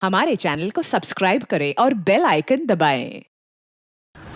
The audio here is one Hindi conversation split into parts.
हमारे चैनल को सब्सक्राइब करें और बेल आइकन दबाएं।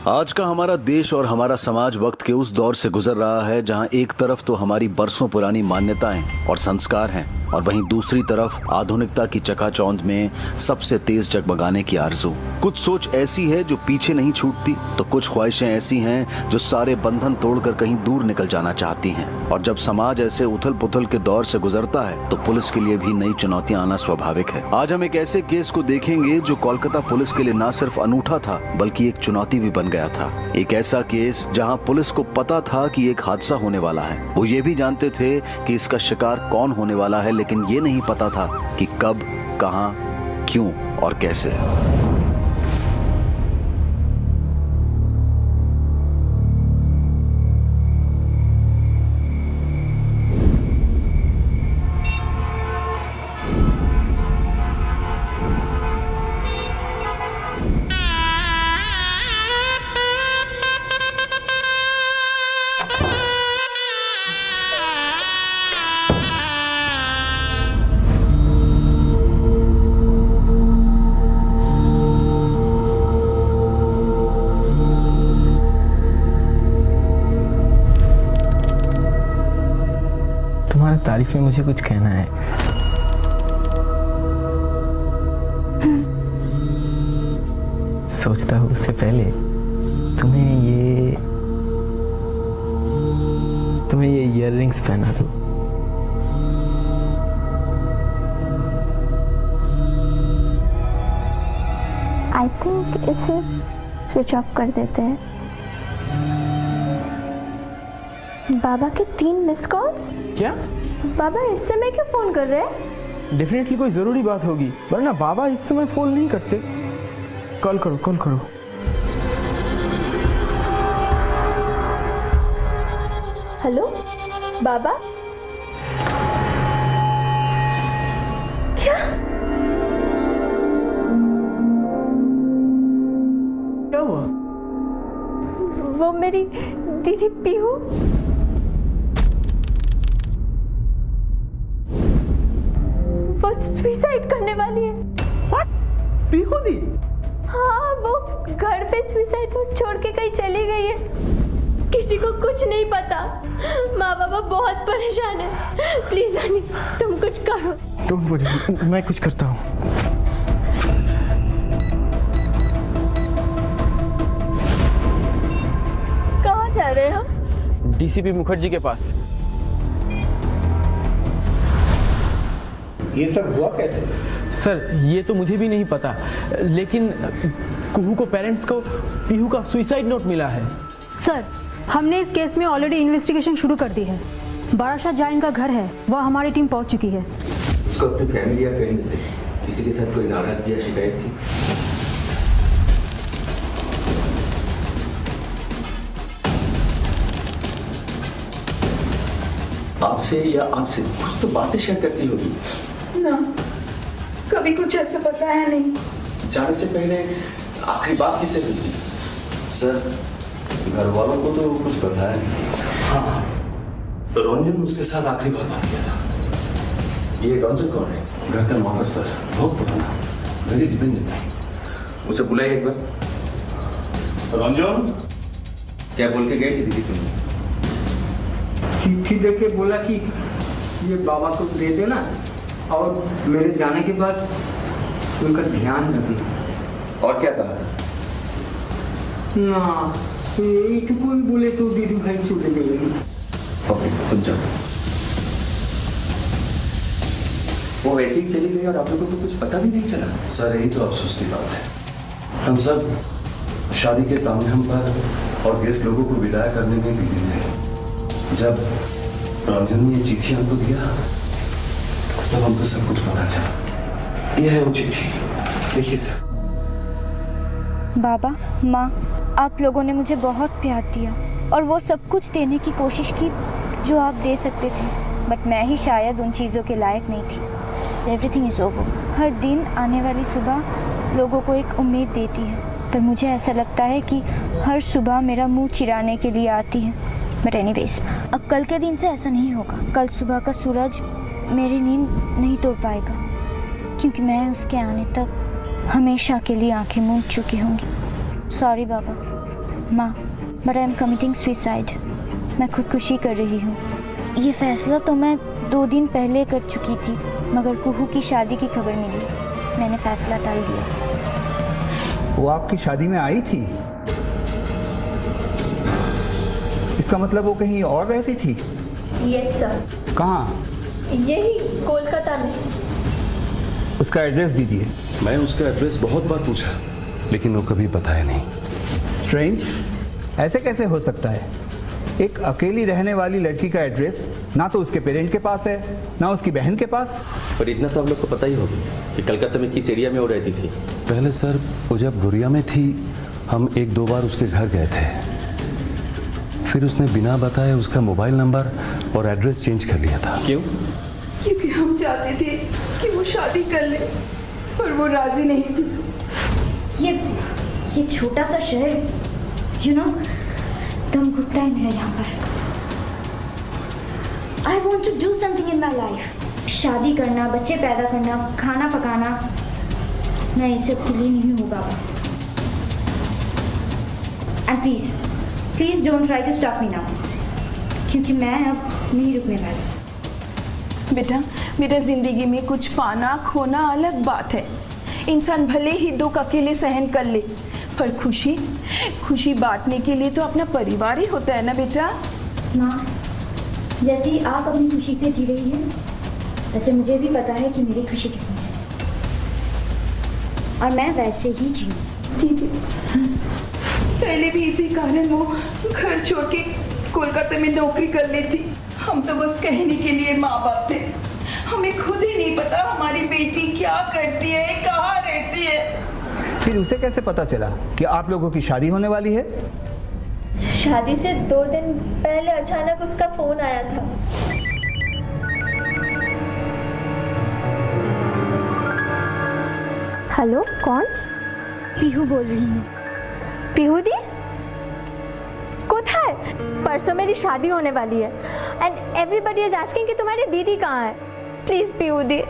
आज का हमारा देश और हमारा समाज वक्त के उस दौर से गुजर रहा है जहां एक तरफ तो हमारी बरसों पुरानी मान्यताएं और संस्कार हैं और वहीं दूसरी तरफ आधुनिकता की चकाचौंध में सबसे तेज जगमगाने की आरज़ू। कुछ सोच ऐसी है जो पीछे नहीं छूटती तो कुछ ख्वाहिशें ऐसी हैं जो सारे बंधन तोड़कर कहीं दूर निकल जाना चाहती हैं। और जब समाज ऐसे उथल पुथल के दौर से गुजरता है तो पुलिस के लिए भी नई चुनौतियां आना स्वाभाविक है। आज हम एक ऐसे केस को देखेंगे जो कोलकाता पुलिस के लिए न सिर्फ अनूठा था बल्कि एक चुनौती भी बन गया था। एक ऐसा केस जहां पुलिस को पता था कि एक हादसा होने वाला है। वो ये भी जानते थे कि इसका शिकार कौन होने वाला है, लेकिन ये नहीं पता था कि कब, कहां, क्यों और कैसे। तुम्हारी तारीफ में मुझे कुछ कहना है। सोचता हूँ उससे पहले तुम्हें ये इयररिंग्स पहना दूँ। आई थिंक इसे स्विच ऑफ कर देते हैं। बाबा के 3 मिस कॉल्स। क्या? बाबा इस समय क्यों फोन कर रहे हैं? डेफिनेटली कोई जरूरी बात होगी, वरना बाबा इस समय फोन नहीं करते। कॉल करो, कॉल करो। हेलो बाबा। क्या क्या हुआ? वो मेरी दीदी पीहू वो सुसाइड करने वाली है। What? पीहू दी? हाँ, वो घर पे सुसाइड नोट छोड़ के कहीं चली गई है। किसी को कुछ नहीं पता। माँ बाबा बहुत परेशान है। प्लीज अनी तुम कुछ करो। डोंट वरी, मैं कुछ करता हूँ। कहाँ जा रहे हैं हम? डीसीपी मुखर्जी के पास। ये सब हुआ कैसे? सर ये तो मुझे भी नहीं पता, लेकिन कुहू को पेरेंट्स को पीहू का सुसाइड नोट मिला है। सर हमने इस केस में ऑलरेडी इन्वेस्टिगेशन शुरू कर दी है। बाराशाह जहाँ इनका घर है वहाँ हमारी टीम पहुँच चुकी है। इसको अपनी फैमिली या फ्रेंड से किसी के साथ कोई नाराजगी या शिकायत थी? आपसे या आपसे कुछ तो बातें शेयर करती होगी ना, कभी कुछ ऐसा बताया नहीं। जाने से पहले आखिरी बात किससे हुई थी? सर घर वालों को तो कुछ बताया नहीं। हाँ, तो रंजन उसके साथ आखिरी बात हो गया था। ये रंजन कौन है? घर का नौकर सर, बहुत पुराना, मेरी डिपेंडेंट है। उसे बुलाइए एक बार। रंजन क्या बोल के गई थी दीदी तुम? चिट्ठी देके बोला कि ये बाबा को दे देना और मेरे जाने के बाद उनका ध्यान रखना। और क्या कहा? ना यही तो कोई बोले तो दीदी भाई चले गए। ओके तुम जाओ। वो वैसे ही चली गई और आप लोगों को कुछ पता भी नहीं चला। सर यही तो अफसोस की बात है। हम सब शादी के तामझाम पर और गेस्ट लोगों को विदाई करने में बिजी थे। जब रंजन ने ये चिट्ठी हमको दिया तब हमको सब कुछ पता चला। ये है वो चिट्ठी, देखिए सर। बाबा, माँ, आप लोगों ने मुझे बहुत प्यार दिया और वो सब कुछ देने की कोशिश की जो आप दे सकते थे, बट मैं ही शायद उन चीज़ों के लायक नहीं थी। Everything is over. हर दिन आने वाली सुबह लोगों को एक उम्मीद देती है, पर मुझे ऐसा लगता है कि हर सुबह मेरा मुंह चिराने के लिए आती है। बट एनीवेज, अब कल के दिन से ऐसा नहीं होगा। कल सुबह का सूरज मेरी नींद नहीं तोड़ पाएगा। क्योंकि मैं उसके आने तक हमेशा के लिए आंखें मूंद चुकी होंगी। सॉरी बाबा, माँ, but I am committing suicide. मैं खुदकुशी कर रही हूँ। ये फैसला तो मैं 2 दिन पहले कर चुकी थी, मगर कुहू की शादी की खबर मिली, मैंने फैसला टाल दिया। वो आपकी शादी में आई थी? इसका मतलब वो कहीं और रहती थी? Yes sir. कहाँ? यही कोलकाता में। उसका एड्रेस दीजिए। मैं उसका एड्रेस बहुत बार पूछा, लेकिन वो कभी बताया नहीं। स्ट्रेंज, ऐसे कैसे हो सकता है? एक अकेली रहने वाली लड़की का एड्रेस ना तो उसके पेरेंट के पास है, ना उसकी बहन के पास। पर इतना तो आप लोग को पता ही होगा कि कलकत्ता में किस एरिया में वो रहती थी। पहले सर, वो जब गुड़िया में थी, हम 1-2 बार उसके घर गए थे। फिर उसने बिना बताए उसका मोबाइल नंबर और एड्रेस चेंज कर लिया था। क्यों? क्योंकि हम चाहते थे कि वो शादी कर ले, पर वो राजी नहीं थी। ये छोटा सा शहर, यू नो, दम घुटता है मेरा यहाँ पर। I want to do something in my life. शादी करना, बच्चे पैदा करना, खाना पकाना, मैं इस सब के लिए नहीं हूँ बाबा। And please don't try to stop me now, क्योंकि मैं अब नहीं रुकने वाली। बेटा जिंदगी में कुछ पाना खोना अलग बात है। इंसान भले ही दुख अकेले सहन कर ले, पर खुशी बांटने के लिए तो अपना परिवार ही होता है ना बेटा। माँ, जैसे ही आप अपनी खुशी से जी रही हैं, वैसे मुझे भी पता है कि मेरी खुशी किसमें है, और मैं वैसे ही जीऊँ। ठीक है, पहले भी इसी कारण वो घर छोड़ के कोलकाता में नौकरी कर लेती। हम तो बस कहने के लिए माँ बाप थे, हमें खुद ही नहीं पता हमारी बेटी क्या करती है, कहाँ रहती है। फिर उसे कैसे पता चला कि आप लोगों की शादी होने वाली है? शादी से 2 दिन पहले अचानक उसका फोन आया था। हेलो, कौन? पीहू बोल रही हूँ। पीहू दी कोথায়? परसों मेरी शादी होने वाली है एंड एवरीबडी इज आस्किंग कि तुम्हारी दीदी कहाँ है। प्लीज पीहू दी,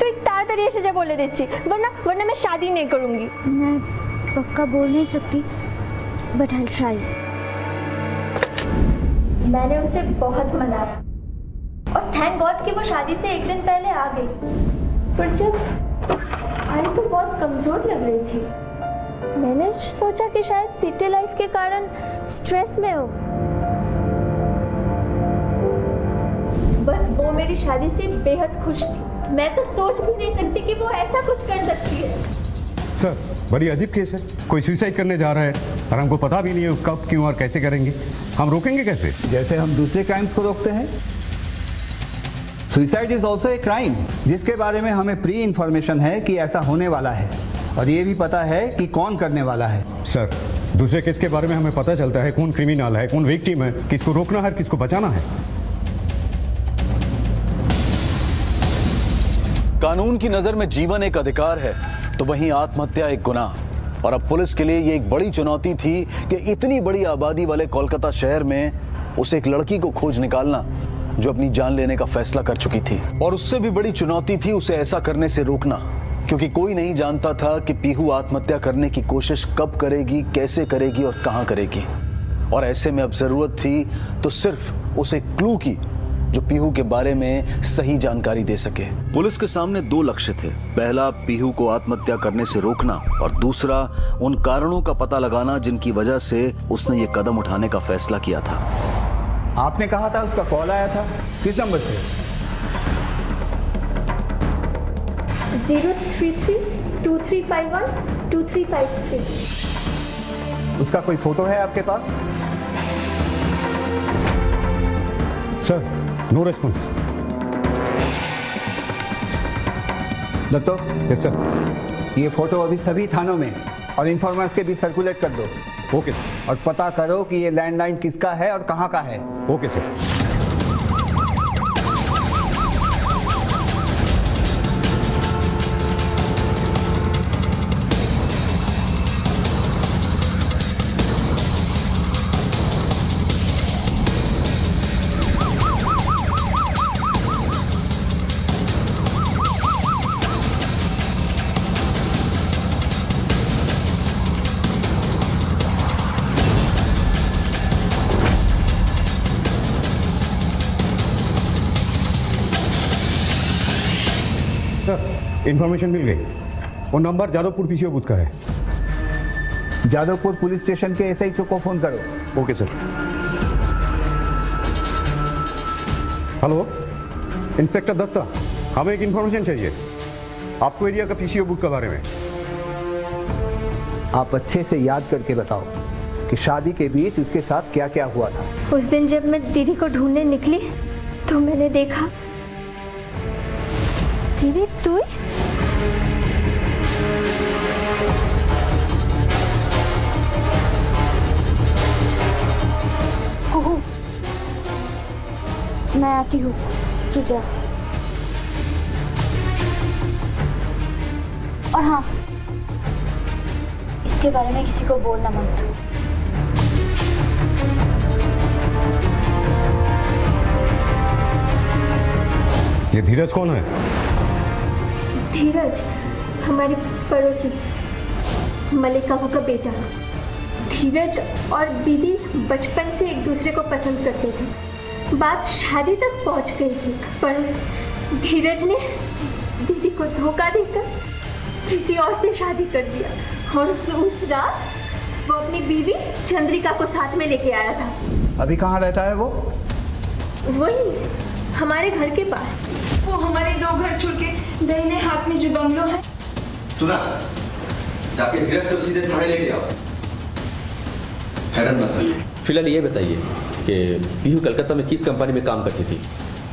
তুই তাড়াতাড়ি এসে যা বলে দিচ্ছি, वरना मैं शादी नहीं करूँगी। मैं पक्का बोल नहीं सकती, बट आई ट्राई। मैंने उसे बहुत मनाया और थैंक गॉड कि वो शादी से 1 दिन पहले आ गई, पर जब आई तो बहुत कमज़ोर लग रही थी। मैंने सोचा कि शायद सिटी लाइफ के कारण स्ट्रेस में हो, बट वो मेरी शादी से बेहद खुश थी। मैं तो सोच भी नहीं सकती कि वो ऐसा कुछ कर सकती है। सर, बड़ी अजीब केस है। कोई सुसाइड करने जा रहा है और हमको पता भी नहीं है कब, क्यों और कैसे करेंगे। हम रोकेंगे कैसे? जैसे हम दूसरे क्राइम्स को रोकते हैं, suicide is also a crime, जिसके बारे में हमें प्री इंफॉर्मेशन है कि ऐसा होने वाला है, और ये भी पता है कि कौन करने वाला है। सर, दूसरे केस के बारे में हमें पता चलता है कौन क्रिमिनल है, कौन विक्टिम है, किसको रोकना है, किसको बचाना है। कानून की नजर में जीवन एक अधिकार है, तो वहीं आत्महत्या एक गुनाह। और अब पुलिस के लिए ये एक बड़ी चुनौती थी कि इतनी बड़ी आबादी वाले कोलकाता शहर में उसे एक लड़की को खोज निकालना जो अपनी जान लेने का फैसला कर चुकी थी। और उससे भी बड़ी चुनौती थी उसे ऐसा करने से रोकना, क्योंकि कोई नहीं जानता था कि पीहू आत्महत्या करने की कोशिश कब करेगी, कैसे करेगी और कहां करेगी। और ऐसे में अब जरूरत थी तो सिर्फ उसे क्लू की जो पीहू के बारे में सही जानकारी दे सके। पुलिस के सामने 2 लक्ष्य थे। पहला, पीहू को आत्महत्या करने से रोकना, और दूसरा, उन कारणों का पता लगाना जिनकी वजह से उसने ये कदम उठाने का फैसला किया था। आपने कहा था उसका कॉल आया था, किस नंबर से? 033-2351-2353। उसका कोई फोटो है आपके पास? Sir, no response. Datto, yes sir. ये फोटो अभी सभी थानों में और इन्फॉर्मर्स के भी सर्कुलेट कर दो। ओके। और पता करो कि ये लैंडलाइन किसका है और कहाँ का है। Okay sir. इंफॉर्मेशन मिल गई। वो नंबर जादवपुर पीसीओ बूथ का है। जादवपुर पुलिस स्टेशन के एसएचओ को फोन करो। Okay sir. Hello inspector Dutta, हमें एक इंफॉर्मेशन चाहिए आपको एरिया का पीसीओ बूथ के बारे में। आप अच्छे से याद करके बताओ कि शादी के बीच उसके साथ क्या क्या हुआ था। उस दिन जब मैं दीदी को ढूंढने निकली तो मैंने देखा। दीदी तू? मैं आती हूँ, तू जा। और हाँ, इसके बारे में किसी को बोलना मत। ये धीरज कौन है? धीरज हमारी पड़ोसी मलिका का बेटा। धीरज और दीदी बचपन से एक दूसरे को पसंद करते थे। बात शादी तक पहुंच गई थी, पर उस धीरज ने दीदी को धोखा देकर किसी और से शादी कर दिया। और उस रात वो अपनी बीवी चंद्रिका को साथ में लेके आया था। अभी कहाँ रहता है वो? वही हमारे घर के पास। वो हमारे 2 घर छोड़ के दाहिने हाथ में जो बंगलो है। सुना, जाके धीरज को सीधे थाने लेके आओ। हैरान मत होइए। फिलहाल ये बताइए कि पीहू कलकत्ता में किस कंपनी में काम करती थी?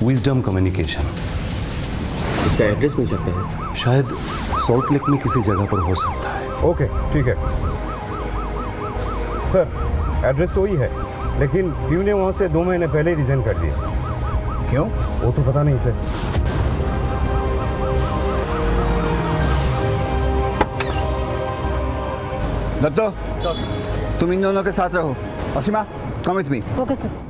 Wisdom communication. इसका एड्रेस मिल सकता है? शायद सॉल्ट लेक में किसी जगह पर हो सकता है। ओके ठीक है सर, एड्रेस तो वही है, लेकिन पीयू ने वहाँ से 2 महीने पहले ही रिजाइन कर दिया। क्यों? वो तो पता नहीं सर। दत्तो, तुम इन दोनों के साथ रहो। Asima, come with me. Okay sir.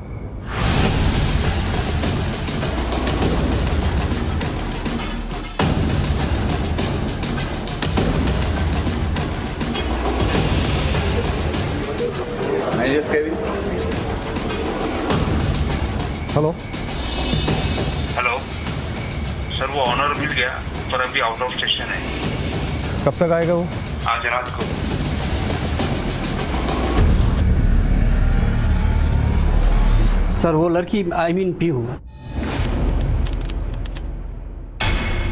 Hello hello sir, वो ऑनर मिल गया पर अभी आउट ऑफ स्टेशन है। कब तक आएगा वो? आज रात को। सर वो लड़की आई मीन पीहू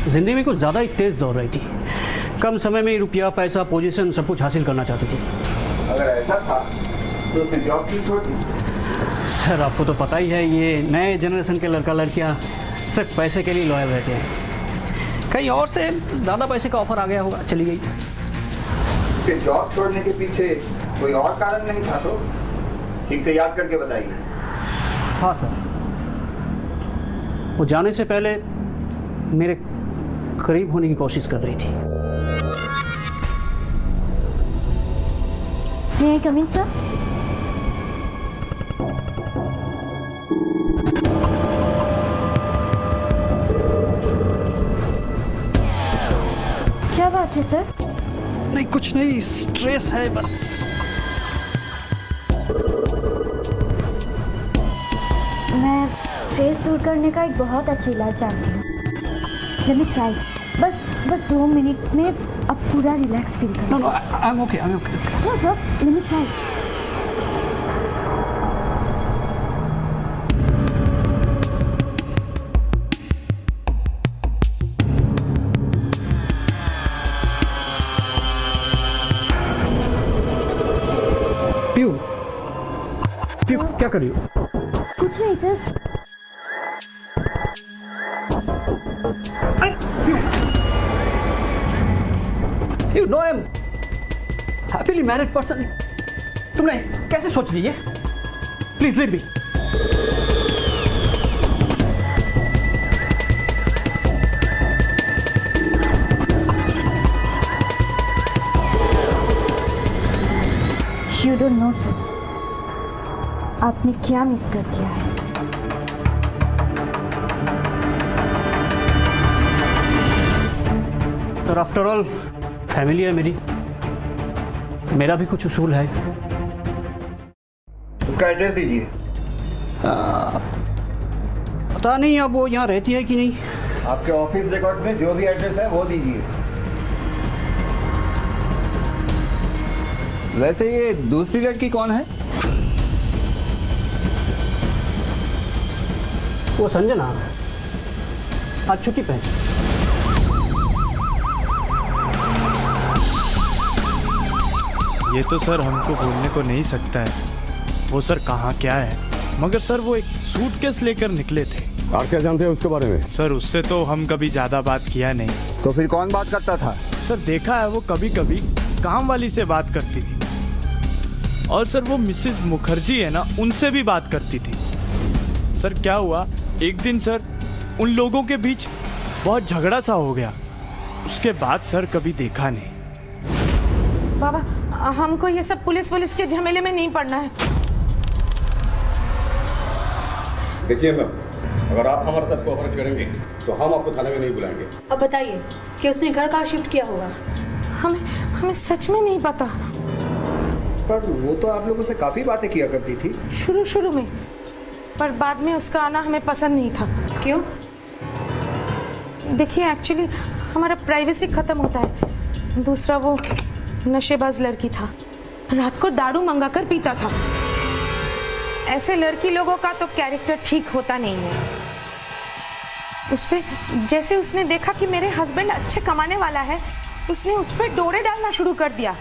जिंदगी में कुछ ज़्यादा ही तेज दौड़ रही थी। कम समय में रुपया पैसा पोजीशन सब कुछ हासिल करना चाहती थी। अगर ऐसा था तो उसने जॉब क्यों छोड़ दी? सर आपको तो पता ही है, ये नए जनरेशन के लड़का लड़कियां सिर्फ पैसे के लिए लॉयल रहते हैं। कहीं और से ज़्यादा पैसे का ऑफर आ गया होगा, चली गई। उसके जॉब छोड़ने के पीछे कोई और कारण नहीं था तो ठीक से याद करके बताइए। हाँ सर, वो जाने से पहले मेरे करीब होने की कोशिश कर रही थी। May I come in, sir? क्या बात है सर? नहीं कुछ नहीं, स्ट्रेस है बस। मैं स्ट्रेस दूर करने का एक बहुत अच्छा इलाज जानती हूँ। Let me try. बस 2 मिनट में अब पूरा रिलैक्स फील करो। No, I'm okay. No, sir. Let me try. Piu क्या कर रही हो? कुछ नहीं sir. You know I'm happily married person. तुमने कैसे सोच ली है? Please leave me. You don't know sir. आपने क्या मिस कर दिया है? सर आफ्टर ऑल फैमिली है मेरी, मेरा भी कुछ उसूल है। उसका एड्रेस दीजिए। पता नहीं अब वो यहाँ रहती है कि नहीं, आपके ऑफिस रिकॉर्ड्स में जो भी एड्रेस है वो दीजिए। वैसे ये दूसरी लड़की कौन है? वो संजना आज छुट्टी पे है। ये तो सर हमको बोलने को नहीं सकता है वो सर कहाँ क्या है, मगर सर वो एक सूटकेस लेकर निकले थे। और क्या जानते हैं उसके बारे में? सर उससे तो हम कभी ज़्यादा बात किया नहीं। तो फिर कौन बात करता था? सर देखा है वो कभी कभी काम वाली से बात करती थी, और सर वो मिसेस मुखर्जी है ना, उनसे भी बात करती थी। सर क्या हुआ, एक दिन सर उन लोगों के बीच बहुत झगड़ा सा हो गया, उसके बाद सर कभी देखा नहीं। बाबा हमको ये सब पुलिस के झमेले में नहीं पड़ना है। देखिए मैम, अगर आप हमारे साथ कोऑपरेट करेंगे तो हम आपको थाने में नहीं बुलाएंगे। अब बताइए कि उसने घर कहाँ शिफ्ट किया होगा? हमें सच में नहीं पता। पर वो तो आप लोगों से काफी बातें किया करती थी। शुरू में, पर बाद में उसका आना हमें पसंद नहीं था। क्यों? देखिए एक्चुअली हमारा प्राइवेसी खत्म होता है। दूसरा वो नशेबाज लड़की था, रात को दारू मंगा कर पीता था। ऐसे लड़की लोगों का तो कैरेक्टर ठीक होता नहीं है। उस पे जैसे उसने देखा कि मेरे हस्बैंड अच्छे कमाने वाला है, उसने उस पर डोरे डालना शुरू कर दिया।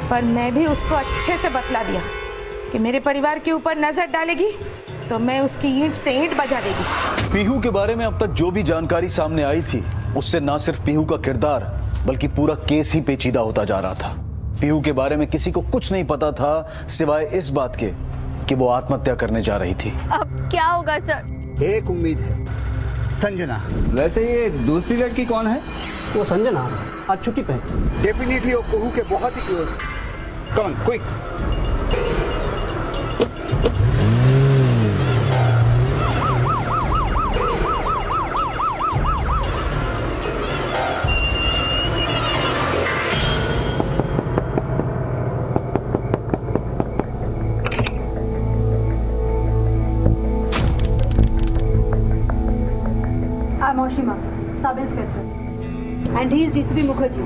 पर मैं भी उसको अच्छे से बतला दिया कि मेरे परिवार के ऊपर नजर डालेगी तो मैं उसकी ईंट से ईंट बजा देगी। पीहू के बारे में अब तक जो भी जानकारी सामने आई थी, उससे ना सिर्फ पीहू का किरदार बल्कि पूरा केस ही पेचीदा होता जा रहा था। पीहू के बारे में किसी को कुछ नहीं पता था सिवाय इस बात के कि वो आत्महत्या करने जा रही थी। अब क्या होगा सर? एक उम्मीद है, संजना। वैसे ये दूसरी लड़की कौन है? वो संजना आज छुट्टी पे है। डेफिनेटली वो पहू के बहुत ही क्लोज। Come on quick. मोशिमा sub inspector and he is DCP Mukherjee.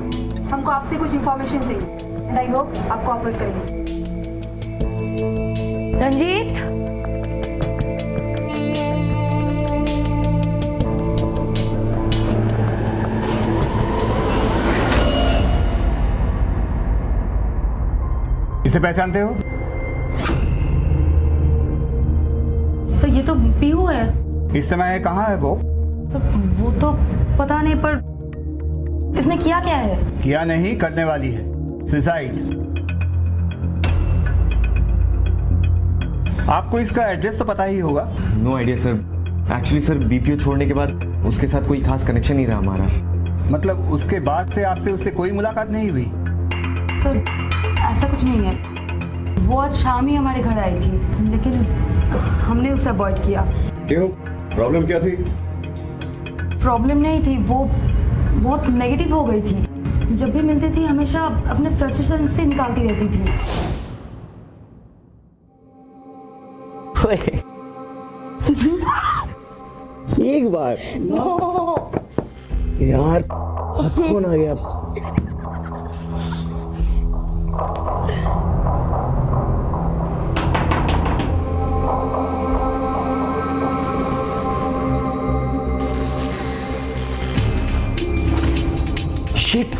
हमको आपसे कुछ इंफॉर्मेशन चाहिए एंड आई होप आप कोऑपरेट करेंगे। रंजीत, इसे पहचानते हो? सर ये तो पीहू है। इस समय कहाँ है वो? वो तो पता नहीं, पर इसने किया क्या है? किया नहीं, करने वाली है। सुसाइड। आपको इसका एड्रेस तो पता ही होगा। No idea sir. Actually sir BPO छोड़ने के बाद उसके साथ कोई खास कनेक्शन नहीं रहा हमारा। मतलब उसके बाद से आपसे उससे कोई मुलाकात नहीं हुई? सर ऐसा कुछ नहीं है। वो आज शाम ही हमारे घर आई थी, लेकिन हमने उसे अवॉइड किया। क्यों? प्रॉब्लम क्या थी? प्रॉब्लम नहीं थी, वो बहुत नेगेटिव हो गई थी। जब भी मिलती थी हमेशा अपने फ्रस्ट्रेशन से निकालती रहती थी। एक बार यार कौन आ गया? शिट,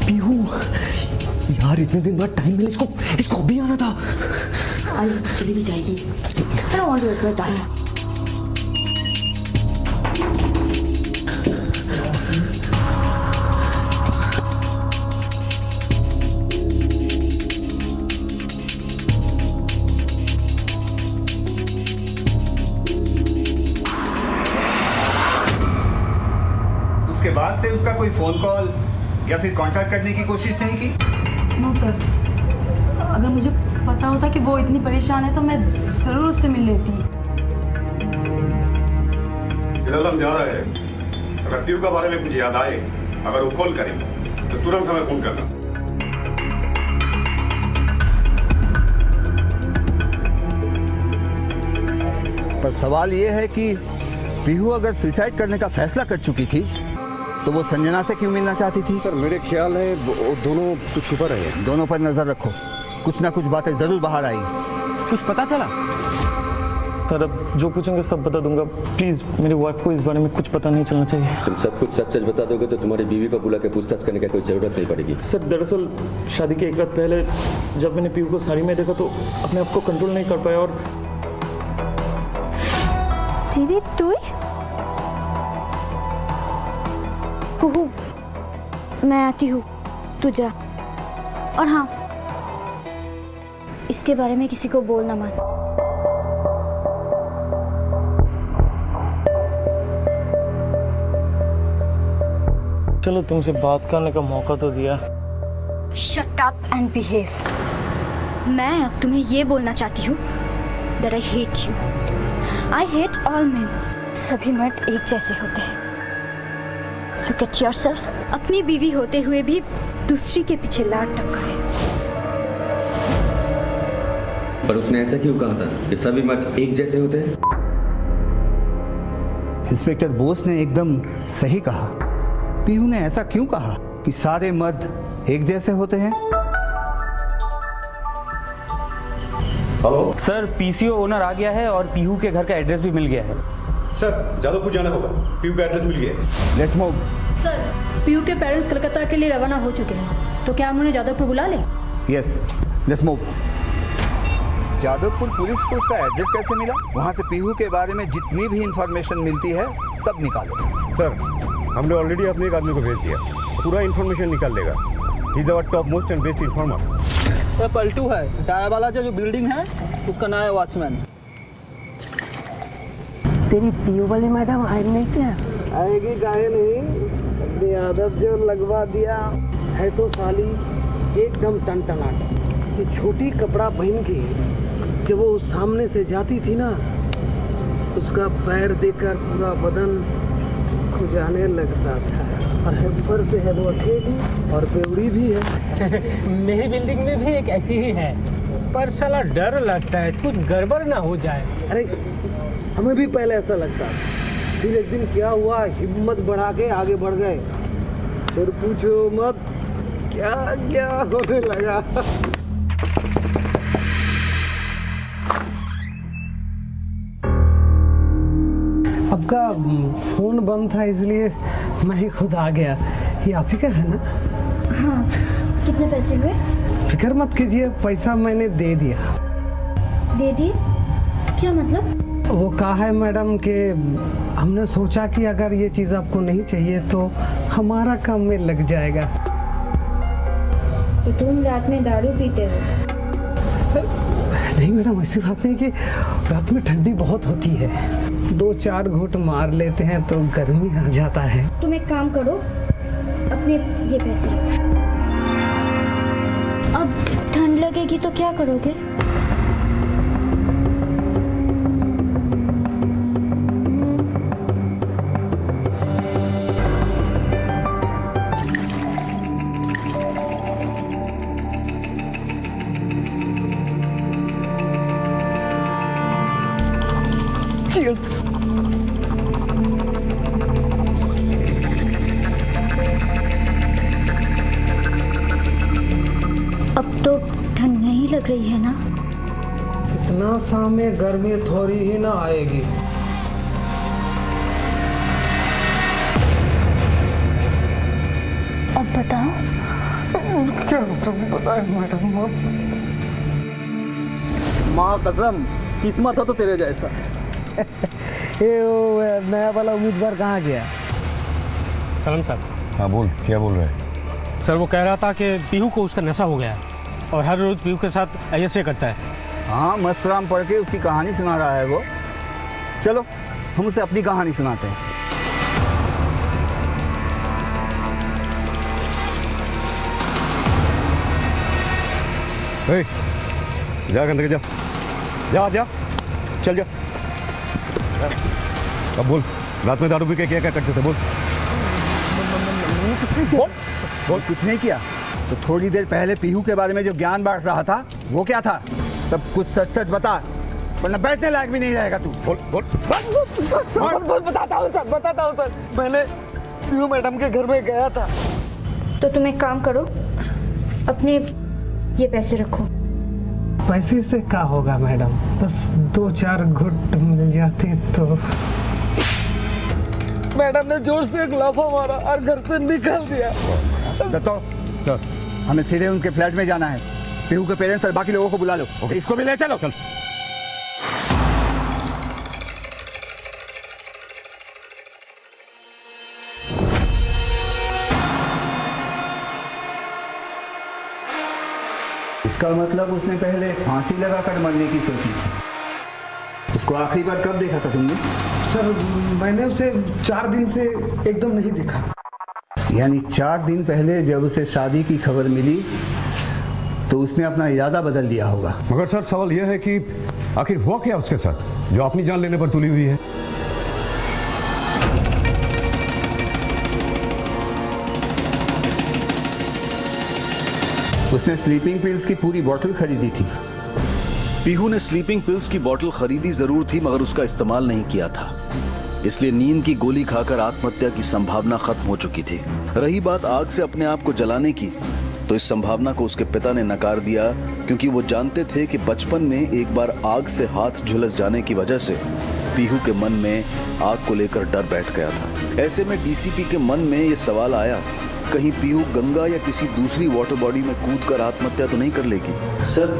पीहू यार, इतने दिन बाद टाइम मिला, इसको भी आना था। आई चली भी जाएगी। I don't want to waste my time. उसके बाद से उसका कोई फोन कॉल या फिर कांटेक्ट करने की कोशिश नहीं की? नो सर, अगर मुझे पता होता कि वो इतनी परेशान है तो मैं जरूर उससे मिल लेती। इधर हम जा रहे हैं। अगर पीहू के बारे में कुछ याद आए, अगर वो कॉल करें तो तुरंत हमें फोन करना। पर सवाल ये है कि पीहू अगर सुसाइड करने का फैसला कर चुकी थी तो वो संजना से क्यों मिलना चाहती थी? सर मेरे ख्याल है वो दोनों कुछ छुपा रहे हैं। दोनों पर नजर रखो, कुछ ना कुछ बातें जरूर बाहर आई। कुछ पता चला? सर अब जो पूछेंगे सब बता दूंगा। प्लीज मेरी वाइफ को इस बारे में कुछ पता नहीं चलना चाहिए। तुम सब कुछ सच सच बता दोगे तो तुम्हारी बीवी को बुला के पूछताछ करने की कोई जरूरत नहीं पड़ेगी। सर दरअसल शादी के एक रात पहले जब मैंने पीहू को साड़ी में देखा तो अपने आप को कंट्रोल नहीं कर पाया। और दीदी तू कुहू, मैं आती हूँ, तू जा। और हाँ, इसके बारे में किसी को बोलना मत। चलो तुमसे बात करने का मौका तो दिया। Shut up and behave. मैं अब तुम्हें ये बोलना चाहती हूँ that I hate you. I hate all men. सभी मर्द एक जैसे होते हैं। Look at yourself. अपनी बीवी होते हुए भी दूसरी के पीछे लाड टपका है। पर उसने ऐसा क्यों कहा था कि सभी मर्द एक जैसे होते हैं? इंस्पेक्टर बोस ने एकदम सही कहा। पीहू ने ऐसा क्यों कहा कि सारे मर्द एक जैसे होते हैं? हेलो सर, पीसीओ ओनर आ गया है और पीहू के घर का एड्रेस भी मिल गया है। सर जादवपुर जाना होगा, पीहू का एड्रेस मिल गया है। Let's move. सर पीहू के पेरेंट्स कलकत्ता के लिए रवाना हो चुके हैं, तो क्या हम उन्हें जादवपुर बुला लें? Yes, let's move. Jadavpur police को उसका एड्रेस कैसे मिला? वहाँ से पीहू के बारे में जितनी भी इंफॉर्मेशन मिलती है सब निकालो। सर हमने ऑलरेडी अपने एक आदमी को भेज दिया, पूरा इन्फॉर्मेशन निकाल लेगा। He is our top most and best informer. Sir Paltu है, टायर वाला जो बिल्डिंग है उसका नाम है वॉचमैन। तेरी पीओ वाली मैडम आएगी नहीं क्या? आएगी काहे नहीं, अपनी आदत जो लगवा दिया है तो साली एकदम टनटनाट। ये छोटी कपड़ा पहन के जब वो सामने से जाती थी ना, उसका पैर देखकर पूरा बदन खुजाने लगता था। और ऊपर से है वो अकेली और बेवड़ी भी है। मेरी बिल्डिंग में भी एक ऐसी ही है, पर साला डर लगता है कुछ गड़बड़ ना हो जाए। अरे हमें भी पहले ऐसा लगता था, फिर एक दिन क्या हुआ, हिम्मत बढ़ा के आगे बढ़ गए, फिर पूछो मत क्या क्या होने लगा। आपका फोन बंद था इसलिए मैं ही खुद आ गया। ये आप ही का है ना? हाँ, कितने पैसे हुए? फिक्र मत कीजिए, पैसा मैंने दे दिया। दे दिए? क्या मतलब? वो कहा है मैडम कि हमने सोचा कि अगर ये चीज़ आपको नहीं चाहिए तो हमारा काम में लग जाएगा। तो तुम रात में दारू पीते हो? नहीं मैडम, ऐसी बात नहीं कि रात में ठंडी बहुत होती है, 2-4 घूंट मार लेते हैं तो गर्मी आ जाता है। तुम एक काम करो, अपने ये पैसे अब ठंड लगेगी तो क्या करोगे? अब तो ठंड नहीं लग रही है ना? इतना सामने गर्मी थोड़ी ही ना आएगी। अब बताओ क्या तुम बताए मैडम? माँ कसम, किस्मत हो तो तेरे जैसा। ये वो नया वाला उम्मीदवार कहाँ गया? सलम साहब। हाँ बोल, क्या बोल रहे हैं? सर वो कह रहा था कि पीहू को उसका नशा हो गया है और हर रोज पीहू के साथ ऐसे करता है। हाँ, मस्तराम पढ़ के उसकी कहानी सुना रहा है वो। चलो हम उसे अपनी कहानी सुनाते हैं। जा अंदर जा, जा जा, चल जा। अब बोल, रात में दारू पी के क्या क्या करते थे? बोल बोल। कुछ नहीं किया तो थोड़ी देर पहले पीहू के बारे में जो ज्ञान बांट रहा था वो क्या था? सब कुछ सच सच बता। वरना बैठने लायक भी नहीं रहेगा तू। बताता हूँ सर। मैंने पीयू मैडम के घर में गया था। तो तुम एक काम करो, अपने ये पैसे रखो। पैसे से क्या होगा मैडम, बस 2-4 घुट मिल जाते तो। मैडम ने जोर से एक लाफा मारा और घर से निकाल दिया। दत्तो, हमें सीधे उनके फ्लैट में जाना है। पीहू के पेरेंट्स और बाकी लोगों को बुला लो। इसको भी ले चलो। इसका मतलब उसने पहले फांसी लगाकर मरने की सोची थी। उसको आखिरी बार कब देखा था तुमने? सर मैंने उसे 4 दिन से एकदम नहीं देखा। यानी 4 दिन पहले जब उसे शादी की खबर मिली तो उसने अपना इरादा बदल दिया होगा। मगर सर सवाल यह है कि आखिर हुआ क्या उसके साथ जो अपनी जान लेने पर तुली हुई है? उसने स्लीपिंग पिल्स की पूरी बोतल खरीदी थी। पीहू ने स्लीपिंग पिल्स की बोतल खरीदी जरूर थी मगर उसका इस्तेमाल नहीं किया था, इसलिए नींद की गोली खाकर आत्महत्या की संभावना खत्म हो चुकी थी। रही बात आग से अपने आप को जलाने की, तो इस संभावना को उसके पिता ने नकार दिया क्योंकि वो जानते थे कि बचपन में एक बार आग से हाथ झुलस जाने की वजह से पीहू के मन में आग को लेकर डर बैठ गया था। ऐसे में डीसीपी के मन में ये सवाल आया, कहीं पीहू गंगा या किसी दूसरी वाटर बॉडी में कूदकर आत्महत्या तो नहीं कर लेगी? सर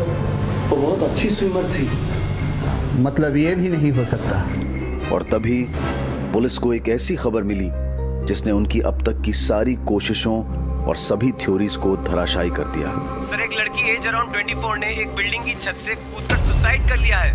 वो बहुत अच्छी स्विमर थी। मतलब ये भी नहीं हो सकता। और तभी पुलिस को एक ऐसी खबर मिली जिसने उनकी अब तक की सारी कोशिशों और सभी थ्योरीज को धराशायी कर दिया। सर एक लड़की एज अराउंड 24 ने एक बिल्डिंग की छत से कूदकर सुसाइड कर लिया है।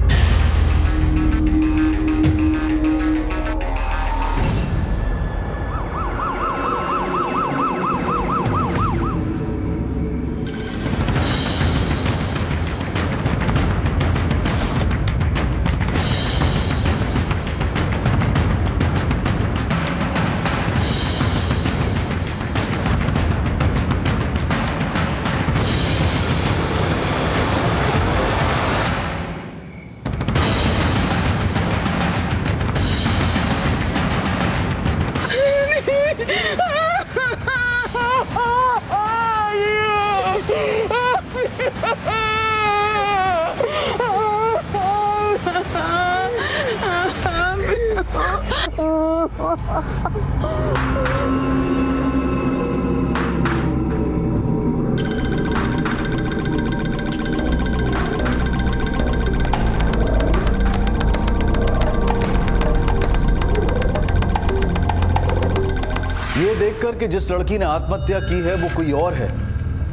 ये देखकर कि जिस लड़की ने आत्महत्या की है वो कोई और है,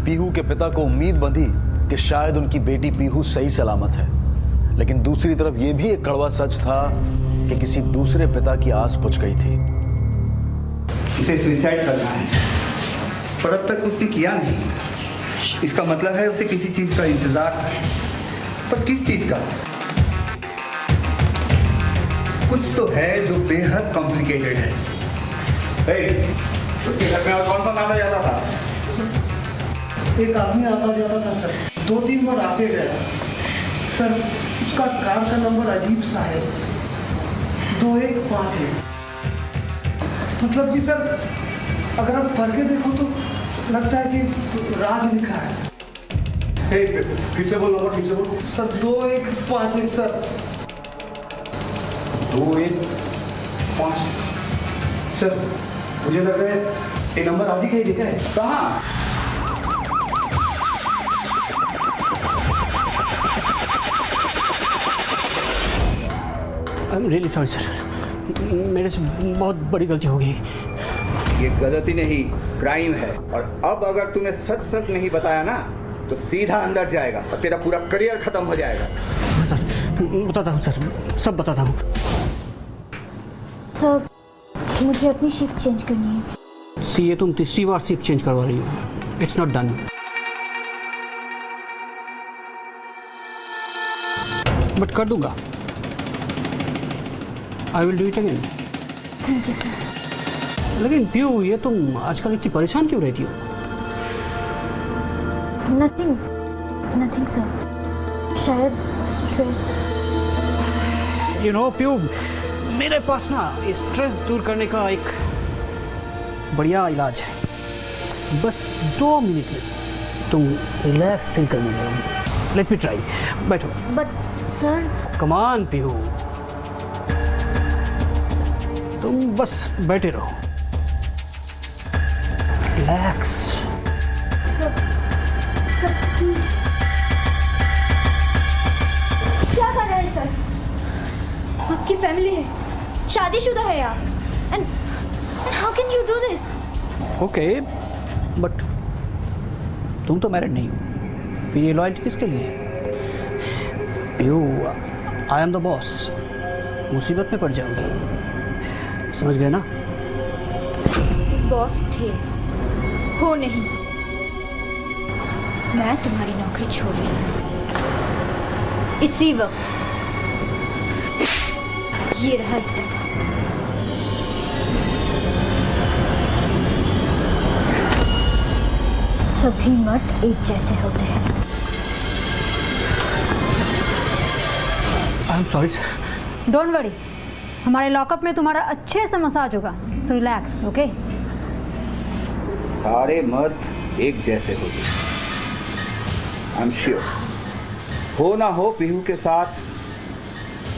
पीहू के पिता को उम्मीद बंधी कि शायद उनकी बेटी पीहू सही सलामत है। लेकिन दूसरी तरफ ये भी एक कड़वा सच था कि किसी दूसरे पिता की आस बुझ गई थी। उसे सुसाइड करना है, पर अब तक उसने किया नहीं। इसका मतलब है उसे किसी चीज का इंतजार था, पर किस चीज का? कुछ तो है जो बेहद कॉम्प्लिकेटेड है। उसके घर में और कौन कौन आता जाता था? एक आदमी आता जाता था सर, 2-3 बार आके गया सर। उसका कार का नंबर अजीब सा है, 2151। मतलब कि सर अगर आप पढ़ के देखो तो लगता है कि राज लिखा है। फिर से बोलो नंबर, फिर से बोलो सर। 2151 सर। 2151 सर। मुझे लग रहा है ये नंबर आज ही कहीं लिखा है। कहाँ? I am really sorry sir, मेरे से बहुत बड़ी गलती हो गई। ये गलती नहीं, क्राइम है। और अब अगर तूने सच सच नहीं बताया ना तो सीधा अंदर जाएगा और तेरा पूरा करियर खत्म हो जाएगा। हाँ सर, बताता हूँ सर, सब बताता हूँ। सर मुझे अपनी शिफ्ट चेंज करनी है। सी ये तुम तीसरी बार शिफ्ट चेंज करवा रही हो। It's not done. बट कर दूंगा। I will do it again. Thank you sir. लेकिन पीयू, ये तुम आजकल इतनी परेशान क्यों रहती हो? नथिंग सर, शायद स्ट्रेस। यू नो प्यू, मेरे पास ना ये स्ट्रेस दूर करने का एक बढ़िया इलाज है। बस 2 मिनट में तुम रिलैक्स फील करने लगोगे। Let me try. बैठो। But sir. Come on Pihu, तुम बस बैठे रहो, रिलैक्स। क्या कर रहे हैं सर? आपकी फैमिली है, शादीशुदा है आप, and how can you do this? Okay, but तुम तो मैरिड नहीं हो, फिर ये लॉयल्टी किसके लिए? You, I am the boss, मुसीबत में पड़ जाओगी, समझ गए ना? बॉस थे, हो नहीं। मैं तुम्हारी नौकरी छोड़ रही हूँ इसी वक्त। ये रहा इस्तीफा। सभी मर्द एक जैसे होते हैं। I am sorry sir. Don't worry, हमारे लॉकअप में तुम्हारा अच्छे से मसाज होगा, सो रिलैक्स, ओके? सारे मर्द एक जैसे होते हैं, आई एम श्योर। हो ना हो पीहू के साथ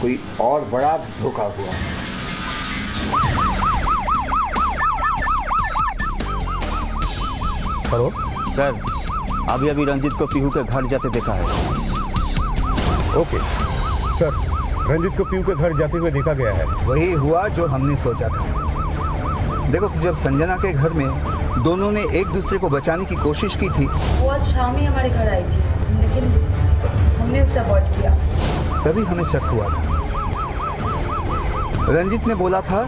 कोई और बड़ा धोखा हुआ। हेलो सर, अभी रंजित को पीहू के घर जाते देखा है। ओके सर, रंजित को पीहू के घर जाते हुए देखा गया है। वही हुआ जो हमने सोचा था। देखो, जब संजना के घर में दोनों ने एक दूसरे को बचाने की कोशिश की थी, वो आज शाम ही हमारे घर आई थी, लेकिन हमने उसे अवॉइड किया। तभी हमें शक हुआ था। रंजित ने बोला था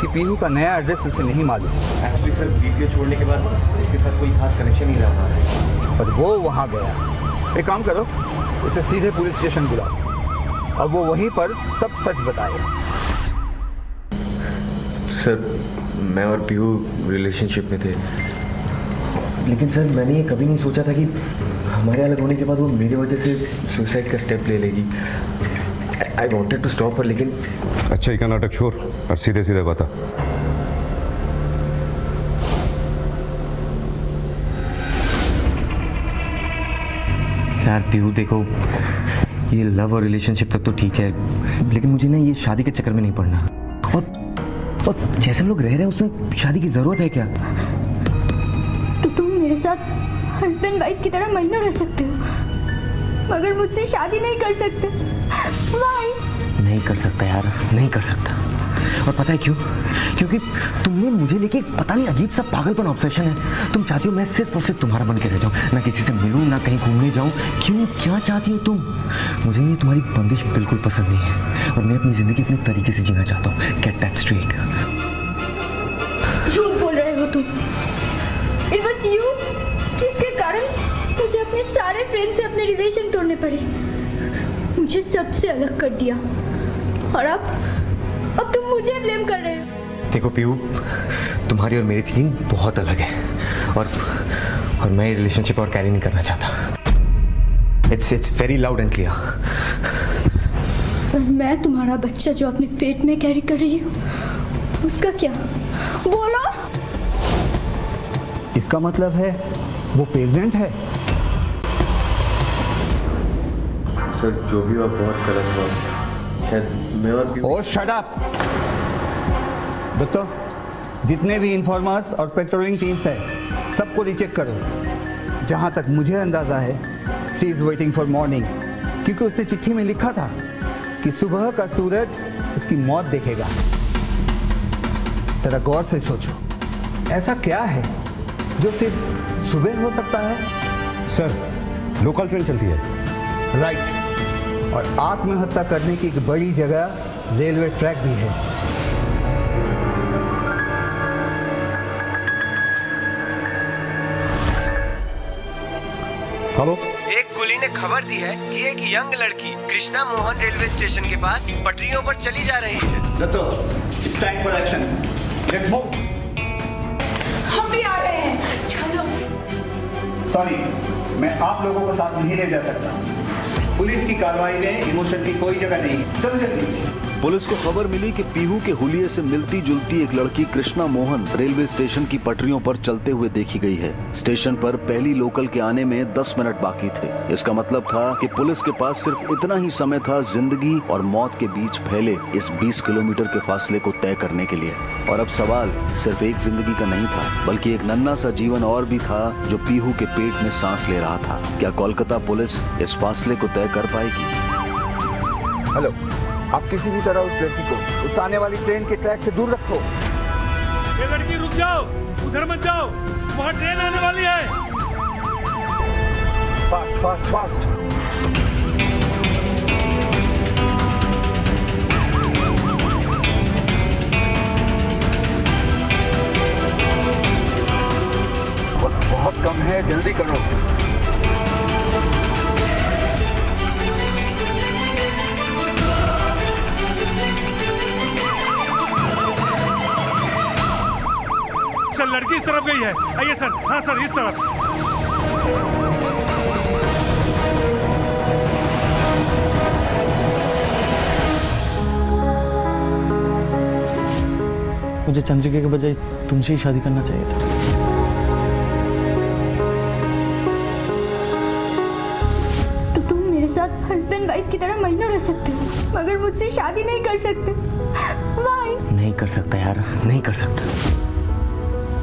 कि पीहू का नया एड्रेस उसे नहीं मालूम। एक्चुअली सर, बीपीओ छोड़ने के बाद उसके साथ कोई खास कनेक्शन नहीं रहा हमारा। और वो वहाँ गया। एक काम करो, उसे सीधे पुलिस स्टेशन बुलाओ और वो वहीं पर सब सच बताए। सर, मैं और पीहू रिलेशनशिप में थे, लेकिन सर मैंने ये कभी नहीं सोचा था कि हमारे अलग होने के बाद वो मेरी वजह से सुसाइड का स्टेप ले लेगी। आई वॉन्टेड टू स्टॉप पर, लेकिन अच्छा, ही का नाटक छोड़ और सीधे सीधे बता। यार पीहू, देखो, ये लव और रिलेशनशिप तक तो ठीक है, लेकिन मुझे ना ये शादी के चक्कर में नहीं पड़ना। और जैसे हम लोग रह रहे हैं उसमें शादी की जरूरत है क्या? तो तुम मेरे साथ हस्बैंड वाइफ की तरह महीनों रह सकते हो, मगर मुझसे शादी नहीं कर सकते। Why? नहीं कर सकता यार, नहीं कर सकता। और पता है क्यों? क्योंकि तुमने मुझे लेके पता नहीं अजीब सा पागलपन ऑब्सेशन है। तुम चाहती हो मैं सिर्फ और सिर्फ तुम्हारा बन के रह जाऊं, ना किसी से मिलूं, ना कहीं घूमने जाऊं। क्यों, क्या चाहती हो तुम? मुझे ये तुम्हारी बंदिश बिल्कुल पसंद नहीं है और मैं अपनी जिंदगी अपने तरीके से जीना चाहता हूँ। Get that straight. झूठ बोल रहे हो तुम। इट वाज यू जिसके कारण मुझे अपने सारे फ्रेंड से अपने रिलेशन तोड़ने पड़े, मुझे सबसे अलग कर दिया, और अब तुम मुझे ब्लेम कर रहे हो। देखो पीहू, तुम्हारी और मेरी थिंकिंग बहुत अलग है और मैं ये रिलेशनशिप और कैरी नहीं करना चाहता। It's very loud and clear. और मैं तुम्हारा बच्चा जो अपने पेट में कैरी कर रही हूँ, उसका क्या? बोलो। इसका मतलब है वो प्रेग्नेंट है? सर, जो भी हुआ बहुत गलत हुआ। शायद मैं और शट अप। दोस्तों, जितने भी इन्फॉर्मर्स और पेट्रोलिंग टीम्स हैं, सबको रिचेक करो। जहाँ तक मुझे अंदाज़ा है, she is waiting for morning, क्योंकि उसने चिट्ठी में लिखा था कि सुबह का सूरज उसकी मौत देखेगा। जरा गौर से सोचो, ऐसा क्या है जो सिर्फ सुबह हो सकता है? सर, लोकल ट्रेन चलती है। राइट। और आत्महत्या करने की एक बड़ी जगह रेलवे ट्रैक भी है। हेलो। एक कुली ने खबर दी है कि एक यंग लड़की कृष्णा मोहन रेलवे स्टेशन के पास पटरियों पर चली जा रही है। Datto, it's time for action. Let's move. हम भी आ रहे हैं, चलो। सॉरी, मैं आप लोगों को साथ नहीं ले जा सकता। पुलिस की कार्रवाई में इमोशन की कोई जगह नहीं है। चलो जल्दी। पुलिस को खबर मिली कि पीहू के हुलिये से मिलती जुलती एक लड़की कृष्णा मोहन रेलवे स्टेशन की पटरियों पर चलते हुए देखी गई है। स्टेशन पर पहली लोकल के आने में 10 मिनट बाकी थे। इसका मतलब था कि पुलिस के पास सिर्फ इतना ही समय था जिंदगी और मौत के बीच फैले इस 20 किलोमीटर के फासले को तय करने के लिए। और अब सवाल सिर्फ एक जिंदगी का नहीं था, बल्कि एक नन्हा सा जीवन और भी था जो पीहू के पेट में सांस ले रहा था। क्या कोलकाता पुलिस इस फासले को तय कर पाएगी? हेलो, आप किसी भी तरह उस लड़की को उस आने वाली ट्रेन के ट्रैक से दूर रखो। ये लड़की रुक जाओ, उधर मत जाओ, वहाँ ट्रेन आने वाली है। Fast fast fast. बहुत कम है, जल्दी करो। सर लड़की इस तरफ गई है। आइए सर। हाँ सर, इस तरफ। मुझे चंद्रिका के बजाय तुमसे ही शादी करना चाहिए था। तो तुम मेरे साथ हस्बैंड वाइफ की तरह महीनों रह सकते हो, मगर मुझसे शादी नहीं कर सकते। Why? नहीं कर सकता यार, नहीं कर सकता।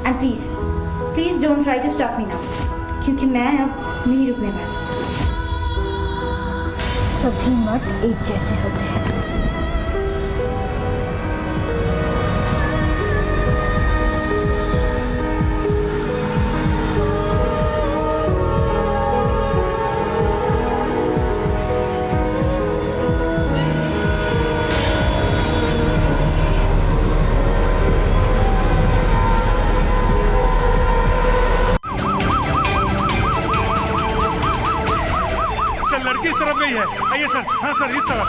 And please don't try to stop me now, क्योंकि मैं अब नहीं रुकने वाली। सभी मर्द एक जैसे होते हैं। लड़की इस तरफ गई है। आइए सर। हाँ सर, इस तरफ।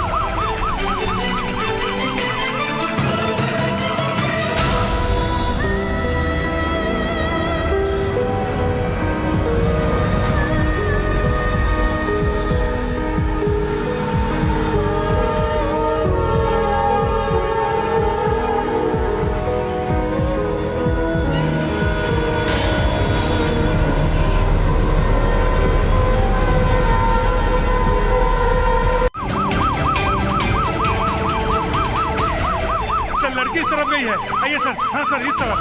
लड़की इस तरफ गई है। आइए सर। हाँ सर, इस तरफ।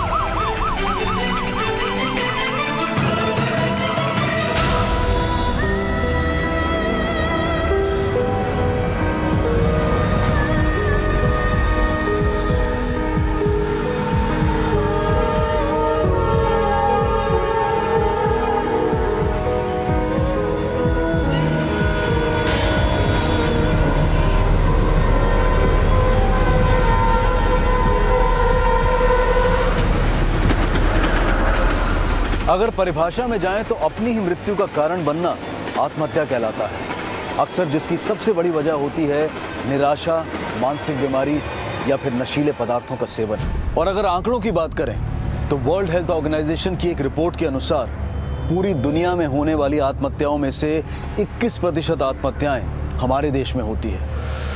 अगर परिभाषा में जाएं तो अपनी ही मृत्यु का कारण बनना आत्महत्या कहलाता है। अक्सर जिसकी सबसे बड़ी वजह होती है निराशा, मानसिक बीमारी या फिर नशीले पदार्थों का सेवन। और अगर आंकड़ों की बात करें तो वर्ल्ड हेल्थ ऑर्गेनाइजेशन की एक रिपोर्ट के अनुसार पूरी दुनिया में होने वाली आत्महत्याओं में से 21% आत्महत्याएं हमारे देश में होती है,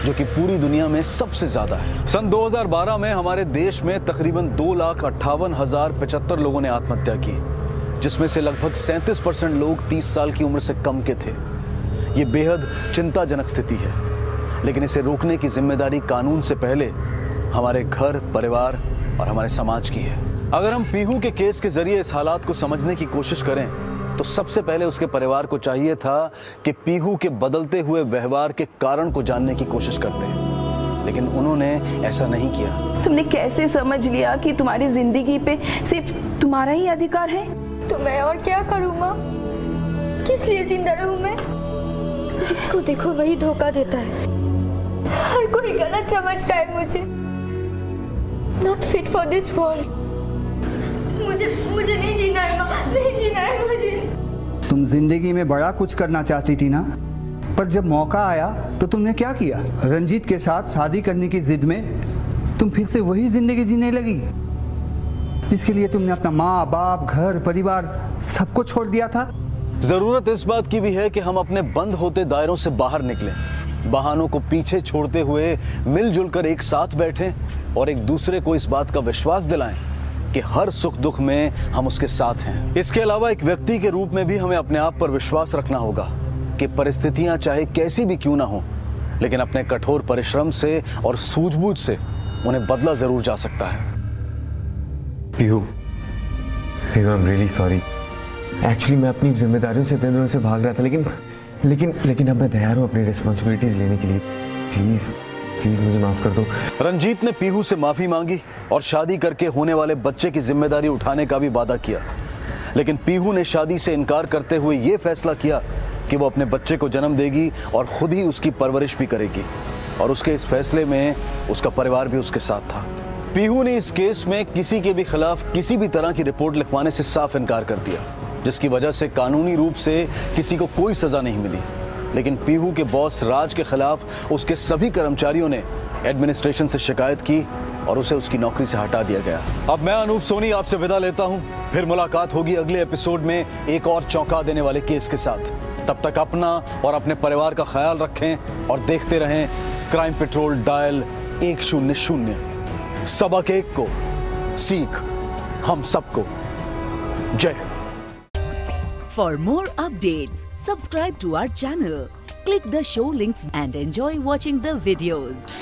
जो कि पूरी दुनिया में सबसे ज्यादा है। सन 2012 में हमारे देश में तकरीबन 2,58,075 लोगों ने आत्महत्या की, जिसमें से लगभग 37% लोग 30 साल की उम्र से कम के थे। ये बेहद चिंताजनक स्थिति है, लेकिन इसे रोकने की जिम्मेदारी कानून से पहले हमारे घर, परिवार और हमारे समाज की है। अगर हम पीहू के केस के जरिए इस हालात को समझने की कोशिश करें तो सबसे पहले उसके परिवार को चाहिए था कि पीहू के बदलते हुए व्यवहार के कारण को जानने की कोशिश करते हैं, लेकिन उन्होंने ऐसा नहीं किया। तुमने कैसे समझ लिया कि तुम्हारी जिंदगी पे सिर्फ तुम्हारा ही अधिकार है? तो मैं और क्या करूँ माँ? किस लिए जिंदा रहूँ मैं? जिसको देखो वही धोखा देता है, हर कोई गलत समझता है मुझे। Not fit for this world. मुझे नहीं जीना है माँ, नहीं जीना है मुझे। तुम जिंदगी में बड़ा कुछ करना चाहती थी ना, पर जब मौका आया तो तुमने क्या किया? रंजीत के साथ शादी करने की जिद में तुम फिर से वही जिंदगी जीने लगी जिसके लिए तुमने अपना माँ बाप, घर, परिवार सबको छोड़ दिया था। जरूरत इस बात की भी है कि हम अपने बंद होते दायरों से बाहर निकलें बहानों को पीछे छोड़ते हुए मिलजुल कर एक साथ बैठें और एक दूसरे को इस बात का विश्वास दिलाएं कि हर सुख दुख में हम उसके साथ हैं। इसके अलावा एक व्यक्ति के रूप में भी हमें अपने आप पर विश्वास रखना होगा कि परिस्थितियां चाहे कैसी भी क्यों ना हो, लेकिन अपने कठोर परिश्रम से और सूझबूझ से उन्हें बदला जरूर जा सकता है। Pihu, I am really sorry. Actually मैं अपनी जिम्मेदारियों से इतने दिनों से भाग रहा था, लेकिन अब मैं तैयार हूँ अपनी रिस्पॉन्सिबिलिटीज लेने के लिए। प्लीज प्लीज मुझे माफ कर दो। रंजीत ने पीहू से माफी मांगी और शादी करके होने वाले बच्चे की जिम्मेदारी उठाने का भी वादा किया, लेकिन पीहू ने शादी से इनकार करते हुए ये फैसला किया कि वो अपने बच्चे को जन्म देगी और खुद ही उसकी परवरिश भी करेगी, और उसके इस फैसले में उसका परिवार भी उसके साथ था। पीहू ने इस केस में किसी के भी खिलाफ किसी भी तरह की रिपोर्ट लिखवाने से साफ इनकार कर दिया, जिसकी वजह से कानूनी रूप से किसी को कोई सजा नहीं मिली। लेकिन पीहू के बॉस राज के खिलाफ उसके सभी कर्मचारियों ने एडमिनिस्ट्रेशन से शिकायत की और उसे उसकी नौकरी से हटा दिया गया। अब मैं अनूप सोनी आपसे विदा लेता हूं। फिर मुलाकात होगी अगले एपिसोड में एक और चौंका देने वाले केस के साथ। तब तक अपना और अपने परिवार का ख्याल रखें और देखते रहें क्राइम पेट्रोल डायल 100। सबक एक को सीख हम सबको। जय Hind. For more updates, subscribe to our channel, click the show links and enjoy watching the videos.